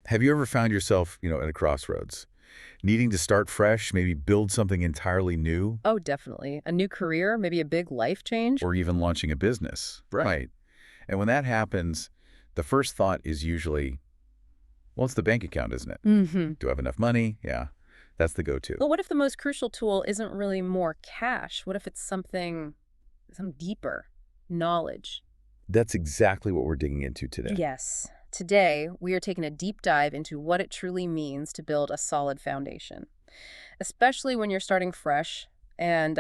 Have you ever found yourself, at a crossroads, needing to start fresh, maybe build something entirely new, Oh, definitely. A new career, maybe a big life change. or even launching a business? Right. And when that happens, the first thought is usually, well, it's the bank account, isn't it? Mm-hmm. Do I have enough money? Yeah, that's the go-to. Well, what if the most crucial tool isn't really more cash? What if it's some deeper knowledge? That's exactly what we're digging into today. Yes. Today, we are taking a deep dive into what it truly means to build a solid foundation, especially when you're starting fresh and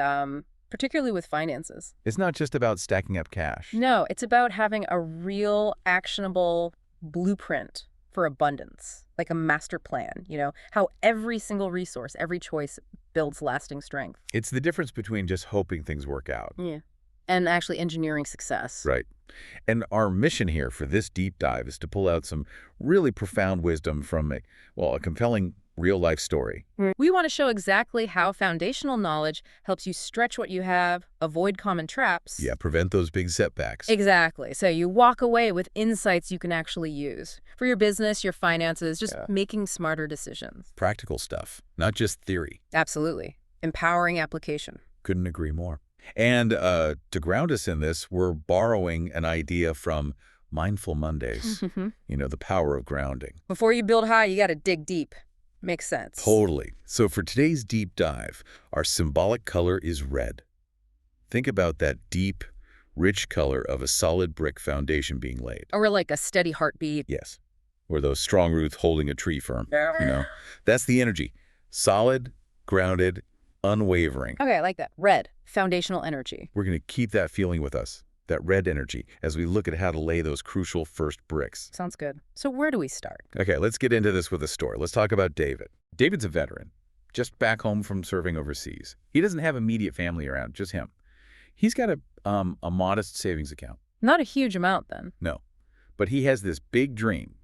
particularly with finances. It's not just about stacking up cash. No, it's about having a real actionable blueprint for abundance, like a master plan, how every single resource, every choice builds lasting strength. It's the difference between just hoping things work out. Yeah. And actually engineering success. Right. And our mission here for this deep dive is to pull out some really profound wisdom from a compelling real-life story. We want to show exactly how foundational knowledge helps you stretch what you have, avoid common traps. Yeah, prevent those big setbacks. Exactly. So you walk away with insights you can actually use for your business, your finances, just making smarter decisions. Practical stuff, not just theory. Absolutely. Empowering application. Couldn't agree more. And to ground us in this, we're borrowing an idea from Mindful Mondays, the power of grounding. Before you build high, you got to dig deep. Makes sense. Totally. So for today's deep dive, our symbolic color is red. Think about that deep, rich color of a solid brick foundation being laid. Or like a steady heartbeat. Yes. Or those strong roots holding a tree firm. That's the energy. Solid, grounded, unwavering. Okay, I like that. Red, foundational energy. We're going to keep that feeling with us, that red energy, as we look at how to lay those crucial first bricks. Sounds good. So where do we start? Okay, let's get into this with a story. Let's talk about David. David's a veteran, just back home from serving overseas. He doesn't have immediate family around, just him. He's got a modest savings account. Not a huge amount, then. No, but he has this big dream,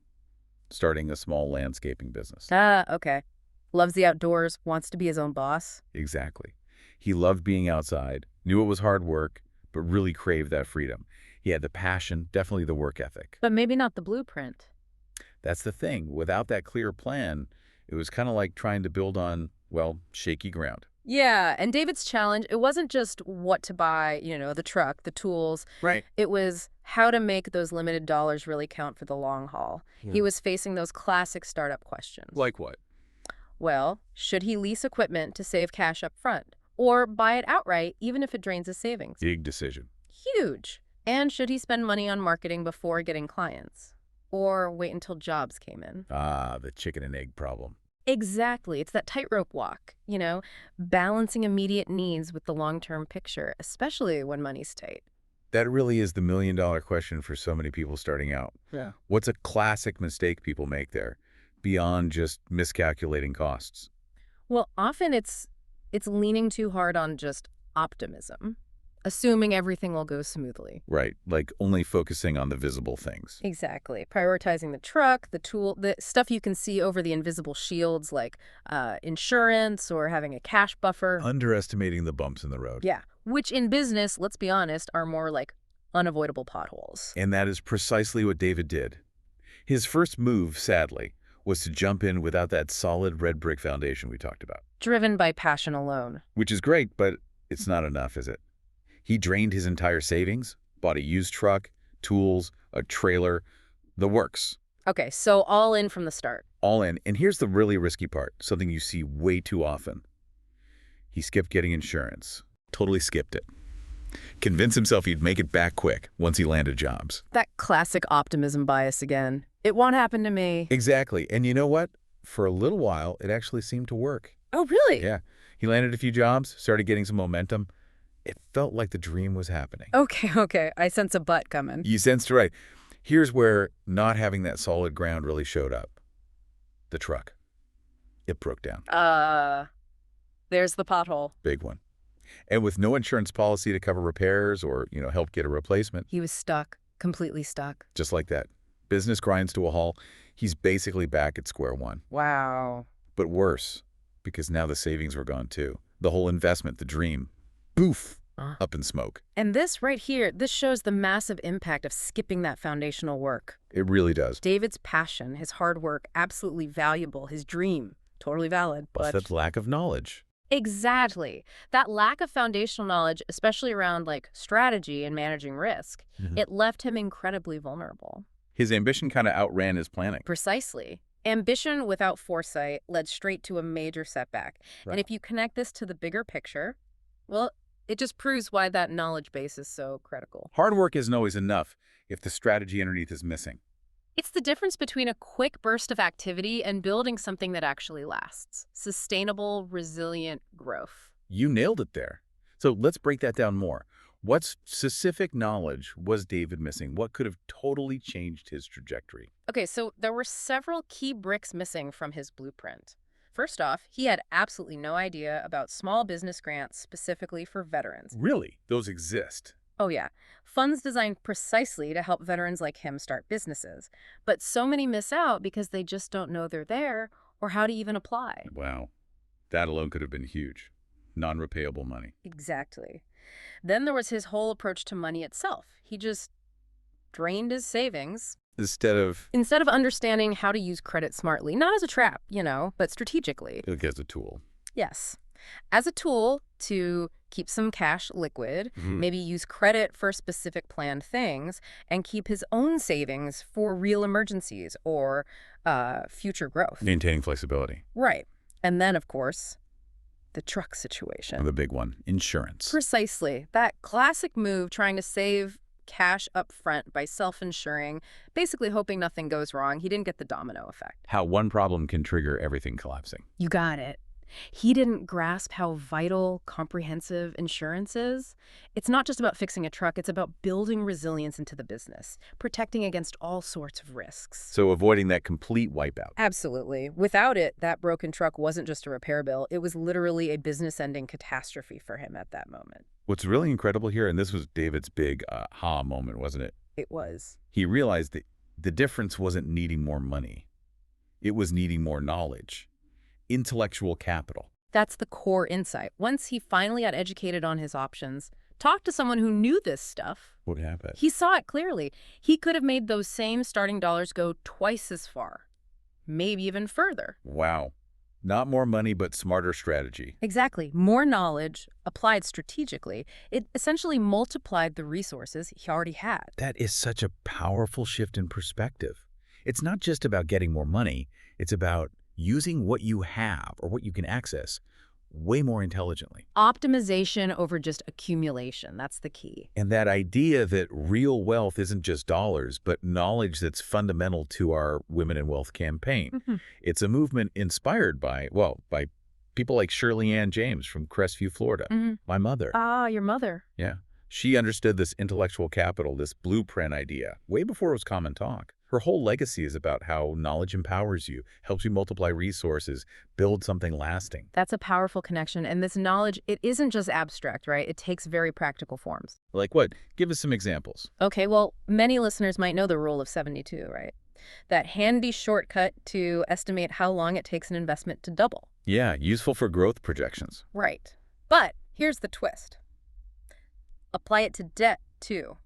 starting a small landscaping business. Ah, okay. Loves the outdoors, wants to be his own boss. Exactly. He loved being outside, knew it was hard work, but really craved that freedom. He had the passion, definitely the work ethic. But maybe not the blueprint. That's the thing. Without that clear plan, it was kind of like trying to build on, shaky ground. Yeah, and David's challenge, it wasn't just what to buy, the truck, the tools. Right. It was how to make those limited dollars really count for the long haul. He was facing those classic startup questions. Like what? Well, should he lease equipment to save cash up front? Or buy it outright, even if it drains his savings? Big decision. Huge. And should he spend money on marketing before getting clients? Or wait until jobs came in? Ah, the chicken and egg problem. Exactly. It's that tightrope walk, balancing immediate needs with the long-term picture, especially when money's tight. That really is the million-dollar question for so many people starting out. Yeah. What's a classic mistake people make there, beyond just miscalculating costs? Well, often it's leaning too hard on just optimism, assuming everything will go smoothly. Right, like only focusing on the visible things. Exactly. Prioritizing the truck, the tool, the stuff you can see over the invisible shields, like insurance or having a cash buffer. Underestimating the bumps in the road. Yeah, which in business, let's be honest, are more like unavoidable potholes. And that is precisely what David did. His first move, sadly, was to jump in without that solid red brick foundation we talked about. Driven by passion alone. Which is great, but it's not enough, is it? He drained his entire savings, bought a used truck, tools, a trailer, the works. Okay, so all in from the start. All in. And here's the really risky part, something you see way too often. He skipped getting insurance. Totally skipped it. Convinced himself he'd make it back quick once he landed jobs. That classic optimism bias again. It won't happen to me. Exactly. And you know what? For a little while, it actually seemed to work. Oh, really? Yeah. He landed a few jobs, started getting some momentum. It felt like the dream was happening. Okay. I sense a but coming. You sensed it right. Here's where not having that solid ground really showed up. The truck. It broke down. There's the pothole. Big one. And with no insurance policy to cover repairs or, help get a replacement. He was stuck, completely stuck. Just like that. Business grinds to a halt. He's basically back at square one. Wow. But worse, because now the savings were gone too. The whole investment, the dream, boof, Up in smoke. And this right here, this shows the massive impact of skipping that foundational work. It really does. David's passion, his hard work, absolutely valuable. His dream, totally valid. But that's lack of knowledge. Exactly. That lack of foundational knowledge, especially around like strategy and managing risk, it left him incredibly vulnerable. His ambition kind of outran his planning. Precisely. Ambition without foresight led straight to a major setback. Right. And if you connect this to the bigger picture, well, it just proves why that knowledge base is so critical. Hard work isn't always enough if the strategy underneath is missing. It's the difference between a quick burst of activity and building something that actually lasts. Sustainable, resilient growth. You nailed it there. So let's break that down more. What specific knowledge was David missing? What could have totally changed his trajectory? Okay, so there were several key bricks missing from his blueprint. First off, he had absolutely no idea about small business grants specifically for veterans. Really? Those exist? Oh yeah, funds designed precisely to help veterans like him start businesses. But so many miss out because they just don't know they're there or how to even apply. Wow. That alone could have been huge. Non-repayable money. Exactly. Then there was his whole approach to money itself. He just drained his savings. Instead of understanding how to use credit smartly, not as a trap, but strategically. as a tool. Yes. As a tool to keep some cash liquid, maybe use credit for specific planned things, and keep his own savings for real emergencies or future growth. Maintaining flexibility. Right. And then, of course, the truck situation. The big one, insurance. Precisely. That classic move trying to save cash up front by self-insuring, basically hoping nothing goes wrong. He didn't get the domino effect. How one problem can trigger everything collapsing. You got it. He didn't grasp how vital comprehensive insurance is. It's not just about fixing a truck, it's about building resilience into the business, protecting against all sorts of risks. So avoiding that complete wipeout. Absolutely. Without it, that broken truck wasn't just a repair bill. It was literally a business-ending catastrophe for him at that moment. What's really incredible here, and this was David's big aha moment, wasn't it? It was. He realized that the difference wasn't needing more money. It was needing more knowledge. Intellectual capital. That's the core insight. Once he finally got educated on his options, talked to someone who knew this stuff. What happened? He saw it clearly. He could have made those same starting dollars go twice as far, maybe even further. Wow. Not more money, but smarter strategy. Exactly. More knowledge applied strategically. It essentially multiplied the resources he already had. That is such a powerful shift in perspective. It's not just about getting more money. It's about using what you have or what you can access way more intelligently. Optimization over just accumulation. That's the key. And that idea that real wealth isn't just dollars, but knowledge that's fundamental to our Women in Wealth campaign. It's a movement inspired by people like Shirley Ann James from Crestview, Florida, my mother. Ah, your mother. Yeah. She understood this intellectual capital, this blueprint idea, way before it was common talk. Her whole legacy is about how knowledge empowers you, helps you multiply resources, build something lasting. That's a powerful connection. And this knowledge, it isn't just abstract, right? It takes very practical forms. Like what? Give us some examples. Okay, well, many listeners might know the rule of 72, right? That handy shortcut to estimate how long it takes an investment to double. Yeah, useful for growth projections. Right. But here's the twist. Apply it to debt, too.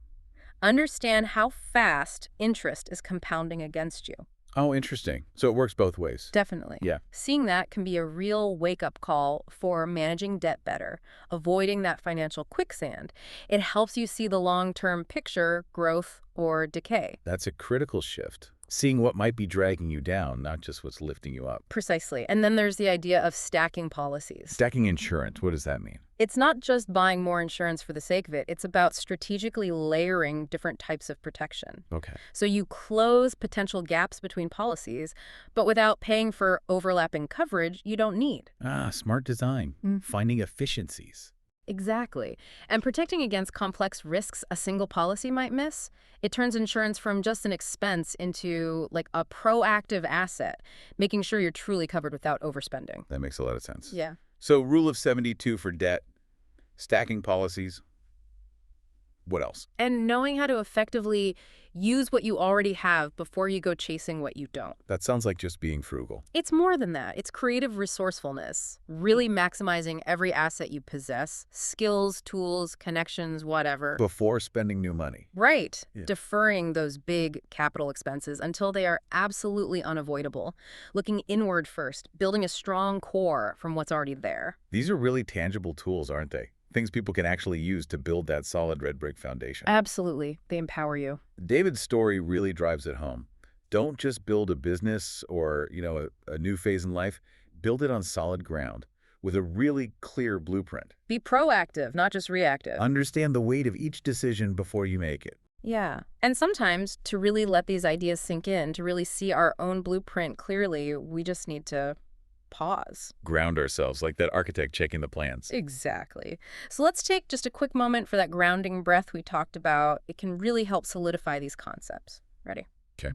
Understand how fast interest is compounding against you. Oh, interesting. So it works both ways. Definitely. Yeah. Seeing that can be a real wake-up call for managing debt better, avoiding that financial quicksand. It helps you see the long-term picture, growth, or decay. That's a critical shift. Seeing what might be dragging you down, not just what's lifting you up. Precisely. And then there's the idea of stacking policies. Stacking insurance, what does that mean? It's not just buying more insurance for the sake of it. It's about strategically layering different types of protection. Okay. So you close potential gaps between policies, but without paying for overlapping coverage you don't need. Ah, smart design. Finding efficiencies. Exactly. And protecting against complex risks a single policy might miss, it turns insurance from just an expense into like a proactive asset, making sure you're truly covered without overspending. That makes a lot of sense. Yeah. So rule of 72 for debt, stacking policies. What else? And knowing how to effectively use what you already have before you go chasing what you don't. That sounds like just being frugal. It's more than that. It's creative resourcefulness, really maximizing every asset you possess, skills, tools, connections, whatever. Before spending new money. Right. Yeah. Deferring those big capital expenses until they are absolutely unavoidable. Looking inward first, building a strong core from what's already there. These are really tangible tools, aren't they? Things people can actually use to build that solid red brick foundation. Absolutely. They empower you. David's story really drives it home. Don't just build a business or, a new phase in life. Build it on solid ground with a really clear blueprint. Be proactive, not just reactive. Understand the weight of each decision before you make it. Yeah. And sometimes to really let these ideas sink in, to really see our own blueprint clearly, we just need to pause. Ground ourselves like that architect checking the plans. Exactly. So let's take just a quick moment for that grounding breath we talked about. It can really help solidify these concepts. Ready? Okay.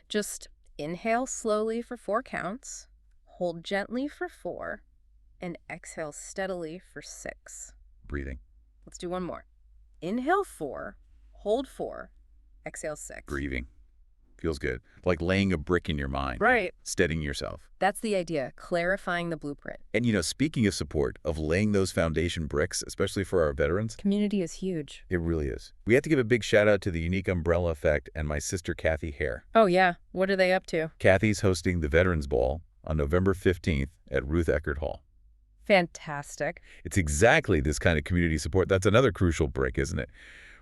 Just inhale slowly for 4 counts, hold gently for 4, and exhale steadily for 6. Breathing. Let's do one more. Inhale 4, hold 4, exhale 6. Breathing. Feels good. Like laying a brick in your mind. Right. Steadying yourself. That's the idea, clarifying the blueprint. And, speaking of support, of laying those foundation bricks, especially for our veterans, Community is huge. it really is. We have to give a big shout out to the Unique Umbrella Effect and my sister Kathy Hare. Oh, yeah. What are they up to? Kathy's hosting the Veterans Ball on November 15th at Ruth Eckerd Hall. Fantastic. It's exactly this kind of community support. That's another crucial brick, isn't it?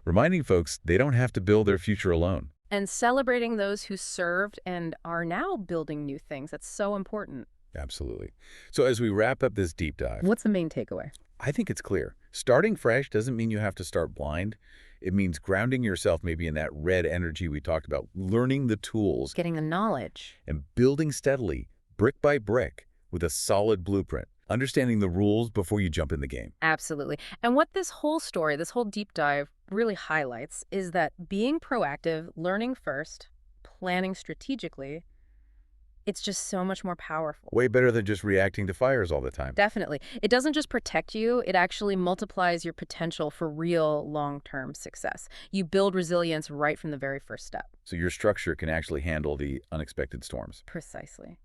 Reminding folks they don't have to build their future alone. And celebrating those who served and are now building new things. That's so important. Absolutely. So as we wrap up this deep dive, What's the main takeaway? I think it's clear. Starting fresh doesn't mean you have to start blind. It means grounding yourself maybe in that red energy we talked about, learning the tools, Getting the knowledge. and building steadily, brick by brick, with a solid blueprint. Understanding the rules before you jump in the game. Absolutely. And what this whole story, this whole deep dive really highlights is that being proactive, learning first, planning strategically, it's just so much more powerful. Way better than just reacting to fires all the time. Definitely. It doesn't just protect you, it actually multiplies your potential for real long-term success. You build resilience right from the very first step. So your structure can actually handle the unexpected storms. Precisely.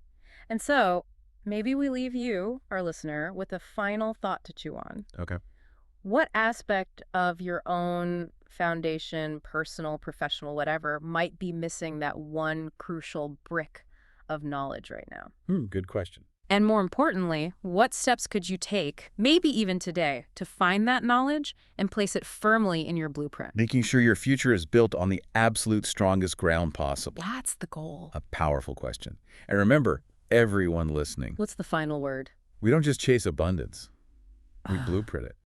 And so, maybe we leave you, our listener, with a final thought to chew on. Okay. What aspect of your own foundation, personal, professional, whatever, might be missing that one crucial brick of knowledge right now? Good question. And more importantly, what steps could you take, maybe even today, to find that knowledge and place it firmly in your blueprint? Making sure your future is built on the absolute strongest ground possible. That's the goal. A powerful question. And remember, everyone listening, What's the final word? we don't just chase abundance. We blueprint it.